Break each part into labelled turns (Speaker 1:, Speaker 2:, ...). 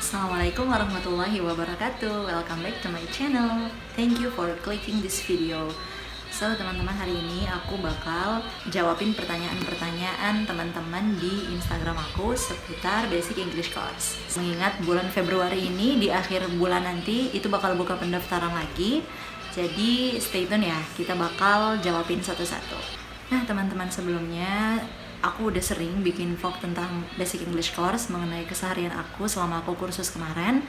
Speaker 1: Assalamualaikum warahmatullahi wabarakatuh. Welcome back to my channel. Thank you for clicking this video. So teman-teman, hari ini aku bakal jawabin pertanyaan-pertanyaan teman-teman di Instagram aku seputar Basic English Course. Mengingat bulan Februari ini, di akhir bulan nanti itu bakal buka pendaftaran lagi. Jadi stay tune ya, kita bakal jawabin satu-satu. Nah teman-teman, sebelumnya aku udah sering bikin vlog tentang Basic English Course mengenai keseharian aku selama aku kursus kemarin.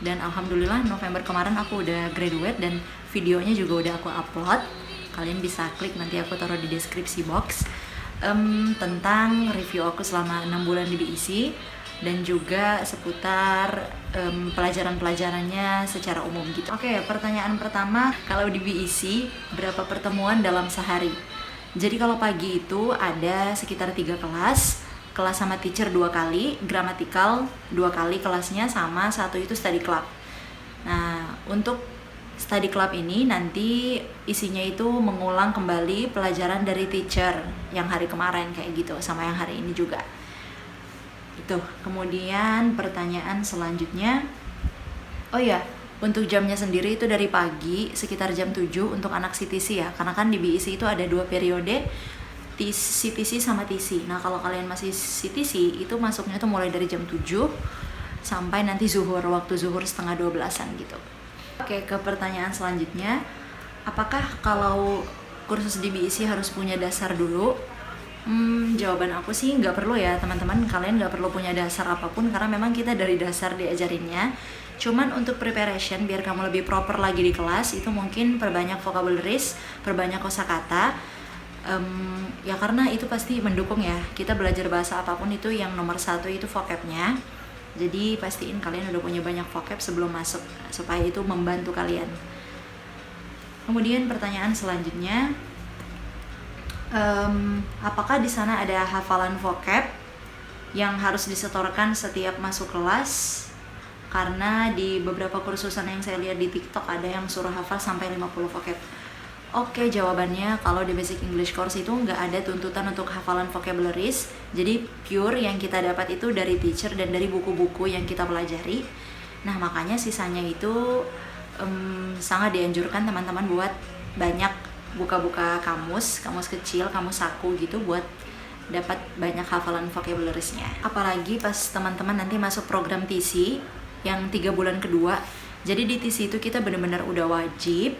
Speaker 1: Dan alhamdulillah November kemarin aku udah graduate dan videonya juga udah aku upload. Kalian bisa klik, nanti aku taruh di deskripsi box, tentang review aku selama 6 bulan di BEC dan juga seputar pelajaran-pelajarannya secara umum gitu. Oke, pertanyaan pertama, kalau di BEC berapa pertemuan dalam sehari? Jadi kalau pagi itu ada sekitar 3 kelas sama teacher 2 kali, gramatikal 2 kali kelasnya, sama 1 itu study club. Nah, untuk study club ini nanti isinya itu mengulang kembali pelajaran dari teacher yang hari kemarin kayak gitu, sama yang hari ini juga. Itu. Kemudian pertanyaan selanjutnya, oh ya, untuk jamnya sendiri itu dari pagi sekitar jam 7 untuk anak CTC ya. Karena kan di BEC itu ada 2 periode, CTC sama TC. Nah kalau kalian masih CTC itu masuknya tuh mulai dari jam 7 sampai nanti zuhur, waktu zuhur setengah 12-an gitu. Oke, ke pertanyaan selanjutnya, apakah kalau kursus di BEC harus punya dasar dulu? Jawaban aku sih nggak perlu ya teman-teman. Kalian nggak perlu punya dasar apapun karena memang kita dari dasar diajarinnya. Cuman untuk preparation biar kamu lebih proper lagi di kelas, itu mungkin perbanyak vocabularies, perbanyak kosakata. Ya karena itu pasti mendukung ya. Kita belajar bahasa apapun itu yang nomor 1 itu vocabnya. Jadi pastiin kalian udah punya banyak vocab sebelum masuk supaya itu membantu kalian. Kemudian pertanyaan selanjutnya, apakah di sana ada hafalan vocab yang harus disetorkan setiap masuk kelas? Karena di beberapa kursusan yang saya lihat di TikTok ada yang suruh hafal sampai 50 vocab. Oke, jawabannya kalau di Basic English Course itu nggak ada tuntutan untuk hafalan vocabularies. Jadi pure yang kita dapat itu dari teacher dan dari buku-buku yang kita pelajari. Nah makanya sisanya itu sangat dianjurkan teman-teman buat banyak buka-buka kamus kecil, kamus saku gitu buat dapat banyak hafalan vocabulariesnya. Apalagi pas teman-teman nanti masuk program TC yang 3 bulan kedua. Jadi di TC itu kita benar-benar udah wajib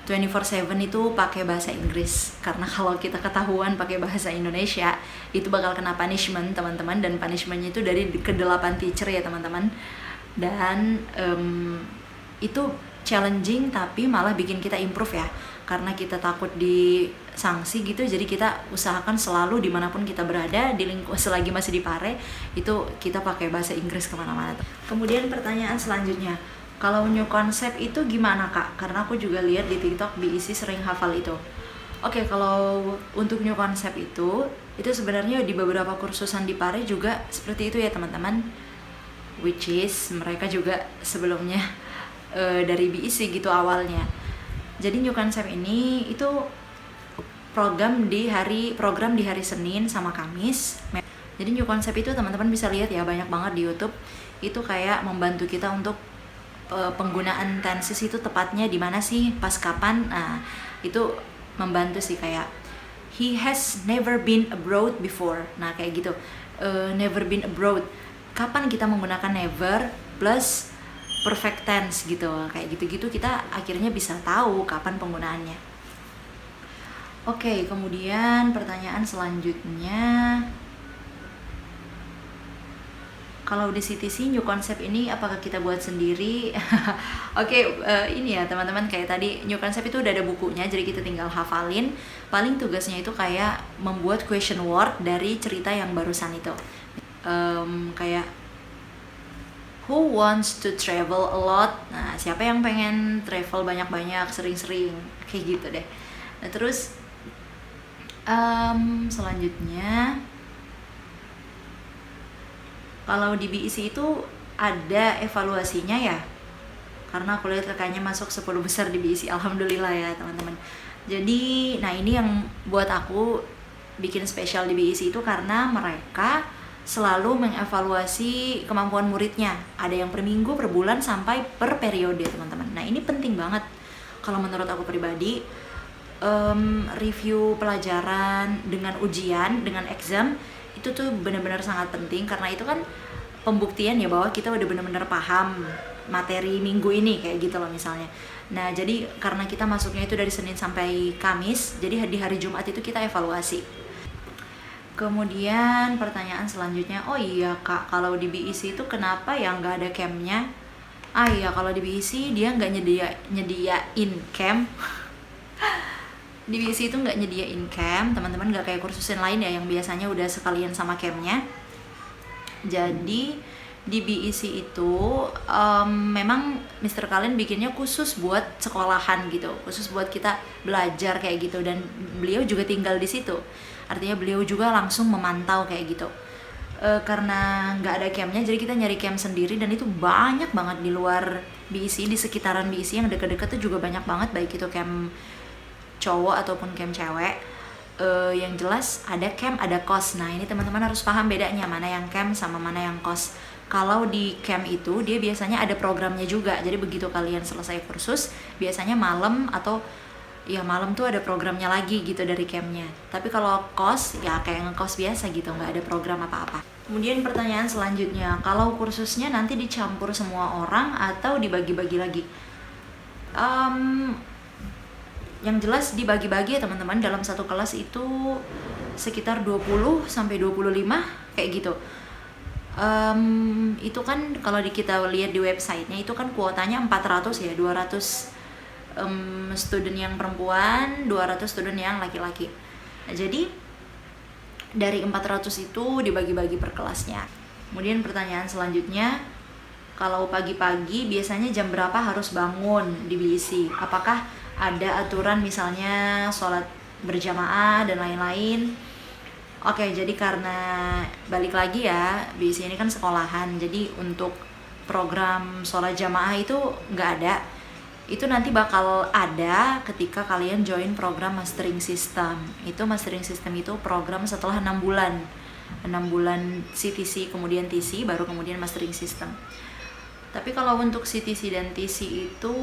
Speaker 1: 24/7 itu pakai bahasa Inggris. Karena kalau kita ketahuan pakai bahasa Indonesia, itu bakal kena punishment teman-teman, dan punishmentnya itu dari ke-8 teacher ya teman-teman. Dan itu challenging tapi malah bikin kita improve ya. Karena kita takut disanksi gitu, jadi kita usahakan selalu dimanapun kita berada, di selagi masih di Pare, itu kita pakai bahasa Inggris kemana-mana. Kemudian pertanyaan selanjutnya, kalau new concept itu gimana kak? Karena aku juga lihat di TikTok BEC sering hafal itu. Oke, kalau untuk new concept itu sebenarnya di beberapa kursusan di Pare juga seperti itu ya teman-teman. Which is mereka juga sebelumnya dari BEC gitu awalnya. Jadi new concept ini itu program di hari Senin sama Kamis. Jadi new concept itu teman-teman bisa lihat ya, banyak banget di YouTube. Itu kayak membantu kita untuk penggunaan tenses itu tepatnya di mana sih, pas kapan. Nah, itu membantu sih, kayak he has never been abroad before. Nah, kayak gitu. Never been abroad. Kapan kita menggunakan never plus perfect tense gitu, kayak gitu-gitu kita akhirnya bisa tahu kapan penggunaannya. Oke, kemudian pertanyaan selanjutnya, kalau di CTC new concept ini apakah kita buat sendiri? Oke, ini ya teman-teman, kayak tadi new concept itu udah ada bukunya, jadi kita tinggal hafalin. Paling tugasnya itu kayak membuat question word dari cerita yang barusan itu. Kayak who wants to travel a lot? Nah, siapa yang pengen travel banyak-banyak, sering-sering, kayak gitu deh. Nah, terus selanjutnya, kalau di BEC itu ada evaluasinya ya, karena aku lihat kakaknya masuk 10 besar di BEC, alhamdulillah ya teman-teman. Jadi, nah ini yang buat aku bikin spesial di BEC itu karena mereka selalu mengevaluasi kemampuan muridnya. Ada yang per minggu, per bulan, sampai per periode teman-teman. Nah ini penting banget kalau menurut aku pribadi. Review pelajaran dengan ujian, dengan exam itu tuh benar-benar sangat penting, karena itu kan pembuktian ya bahwa kita udah benar-benar paham materi minggu ini kayak gitu loh misalnya. Nah jadi karena kita masuknya itu dari Senin sampai Kamis, jadi di hari Jumat itu kita evaluasi. Kemudian pertanyaan selanjutnya, oh iya Kak, kalau di BEC itu kenapa ya nggak ada campnya? Iya, kalau di BEC dia nggak nyediain camp. Di BEC itu nggak nyediain camp, teman-teman, nggak kayak kursus yang lain ya yang biasanya udah sekalian sama campnya. Jadi di BEC itu memang Mr. Kalen bikinnya khusus buat sekolahan gitu, khusus buat kita belajar kayak gitu, dan beliau juga tinggal di situ, artinya beliau juga langsung memantau kayak gitu. Karena nggak ada campnya, jadi kita nyari camp sendiri, dan itu banyak banget di luar BEC, di sekitaran BEC yang deket-deket tuh juga banyak banget, baik itu camp cowok ataupun camp cewek. Yang jelas ada camp, ada kos. Nah ini teman-teman harus paham bedanya mana yang camp sama mana yang kos. Kalau di camp itu dia biasanya ada programnya juga, jadi begitu kalian selesai kursus biasanya malam atau ya malam tuh ada programnya lagi gitu dari campnya. Tapi kalau kos ya kayak ngekos biasa gitu, nggak ada program apa-apa. Kemudian pertanyaan selanjutnya, kalau kursusnya nanti dicampur semua orang atau dibagi-bagi lagi? Yang jelas dibagi-bagi ya teman-teman, dalam satu kelas itu sekitar 20 sampai 25 kayak gitu. Itu kan kalau kita lihat di websitenya itu kan kuotanya 400 ya, 200 student yang perempuan, 200 student yang laki-laki. Nah, jadi dari 400 itu dibagi-bagi per kelasnya. Kemudian pertanyaan selanjutnya, kalau pagi-pagi biasanya jam berapa harus bangun di BEC? Apakah ada aturan misalnya sholat berjamaah dan lain-lain? Oke, jadi karena balik lagi ya, BEC ini kan sekolahan, jadi untuk program sholat jamaah itu nggak ada. Itu nanti bakal ada ketika kalian join program mastering system. Itu mastering system itu program setelah 6 bulan 6 bulan CTC, kemudian TC, baru kemudian mastering system. Tapi kalau untuk CTC dan TC itu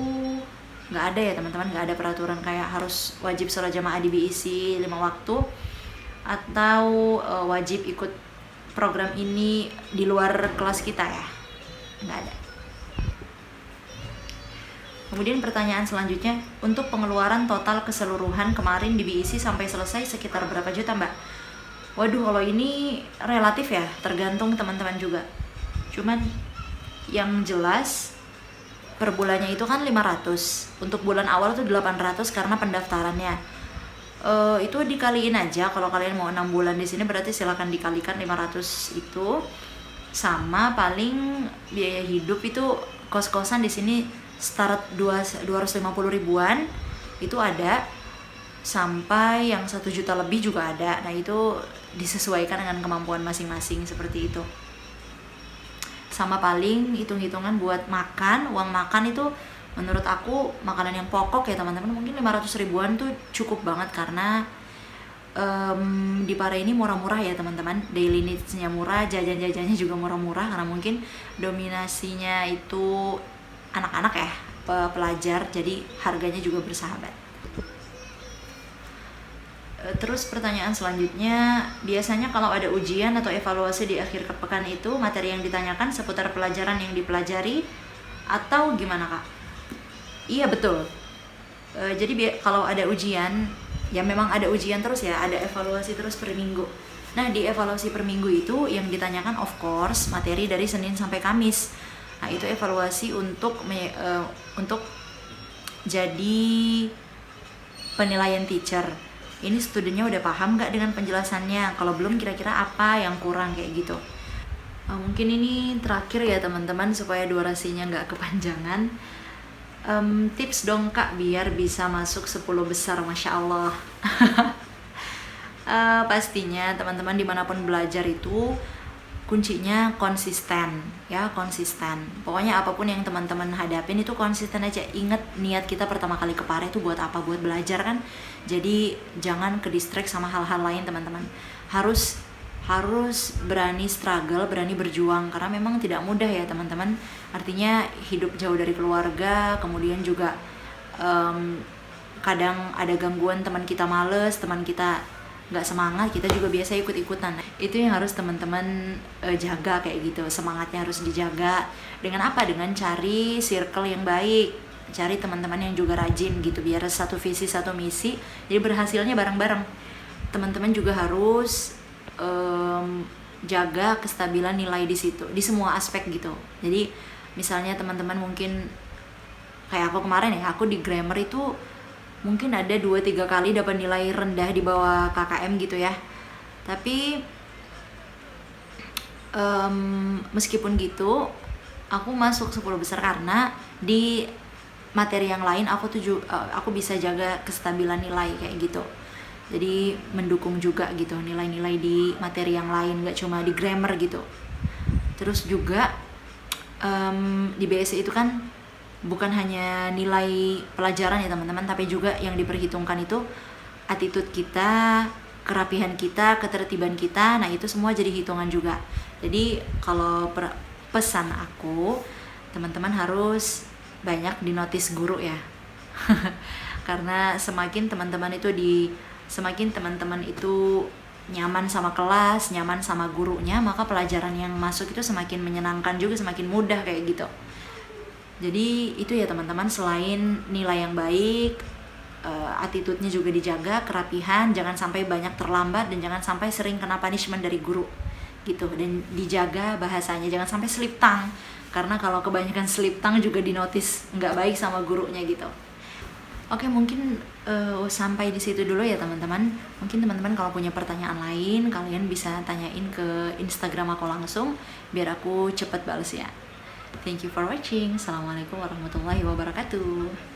Speaker 1: nggak ada ya teman-teman, nggak ada peraturan kayak harus wajib sholat jamaah di BEC 5 waktu atau wajib ikut program ini di luar kelas kita ya, nggak ada. Kemudian pertanyaan selanjutnya, untuk pengeluaran total keseluruhan kemarin di BEC sampai selesai sekitar berapa juta Mbak? Waduh, kalau ini relatif ya, tergantung teman-teman juga. Cuman yang jelas per bulannya itu kan 500. Untuk bulan awal tuh 800 karena pendaftarannya. Itu dikaliin aja, kalau kalian mau 6 bulan di sini berarti silakan dikalikan 500 itu sama paling biaya hidup itu kos-kosan di sini start 250 ribuan itu ada, sampai yang 1 juta lebih juga ada. Nah itu disesuaikan dengan kemampuan masing-masing seperti itu. Sama paling hitung-hitungan buat makan, uang makan itu menurut aku makanan yang pokok ya teman-teman, mungkin 500 ribuan tuh cukup banget, karena di Pare ini murah-murah ya teman-teman, daily needs-nya murah, jajan-jajannya juga murah-murah, karena mungkin dominasinya itu anak-anak ya, pelajar, jadi harganya juga bersahabat. Terus pertanyaan selanjutnya, biasanya kalau ada ujian atau evaluasi di akhir pekan itu materi yang ditanyakan seputar pelajaran yang dipelajari atau gimana Kak? Iya betul. Jadi kalau ada ujian, ya memang ada ujian terus ya, ada evaluasi terus per minggu. Nah di evaluasi per minggu itu yang ditanyakan of course materi dari Senin sampai Kamis. Nah itu evaluasi untuk jadi penilaian teacher. Ini studentnya udah paham nggak dengan penjelasannya? Kalau belum kira-kira apa yang kurang kayak gitu. Mungkin ini terakhir ya teman-teman supaya durasinya nggak kepanjangan. Tips dong Kak biar bisa masuk 10 besar, Masya Allah. Pastinya teman-teman dimanapun belajar itu kuncinya konsisten ya, konsisten. Pokoknya apapun yang teman-teman hadapin itu konsisten aja. Ingat niat kita pertama kali ke Pare itu buat apa? Buat belajar kan. Jadi jangan ke distract sama hal-hal lain teman-teman. Harus harus berani struggle, berani berjuang, karena memang tidak mudah ya teman-teman. Artinya hidup jauh dari keluarga, kemudian juga kadang ada gangguan, teman kita males, teman kita nggak semangat, kita juga biasa ikut-ikutan. Itu yang harus teman-teman jaga kayak gitu, semangatnya harus dijaga. Dengan apa? Dengan cari circle yang baik, cari teman-teman yang juga rajin gitu, biar satu visi satu misi, jadi berhasilnya bareng-bareng. Teman-teman juga harus jaga kestabilan nilai di situ, di semua aspek gitu. Jadi misalnya teman-teman mungkin kayak aku kemarin ya, aku di grammar itu mungkin ada 2-3 kali dapat nilai rendah di bawah KKM gitu ya. Tapi meskipun gitu aku masuk 10 besar karena di materi yang lain aku bisa jaga kestabilan nilai kayak gitu. Jadi mendukung juga gitu nilai-nilai di materi yang lain, gak cuma di grammar gitu. Terus juga di BSI itu kan bukan hanya nilai pelajaran ya teman-teman, tapi juga yang diperhitungkan itu attitude kita, kerapihan kita, ketertiban kita. Nah itu semua jadi hitungan juga. Jadi kalau pesan aku, teman-teman harus banyak dinotis guru ya. Karena semakin teman-teman itu nyaman sama kelas, nyaman sama gurunya, maka pelajaran yang masuk itu semakin menyenangkan juga, semakin mudah kayak gitu. Jadi itu ya teman-teman, selain nilai yang baik, attitude-nya juga dijaga, kerapihan, jangan sampai banyak terlambat, dan jangan sampai sering kena punishment dari guru gitu. Dan dijaga bahasanya, jangan sampai slip tongue, karena kalau kebanyakan slip tongue juga dinotis nggak baik sama gurunya gitu. Oke, mungkin sampai di situ dulu ya teman-teman. Mungkin teman-teman kalau punya pertanyaan lain, kalian bisa tanyain ke Instagram aku langsung, biar aku cepet bales ya. Thank you for watching. Assalamualaikum warahmatullahi wabarakatuh.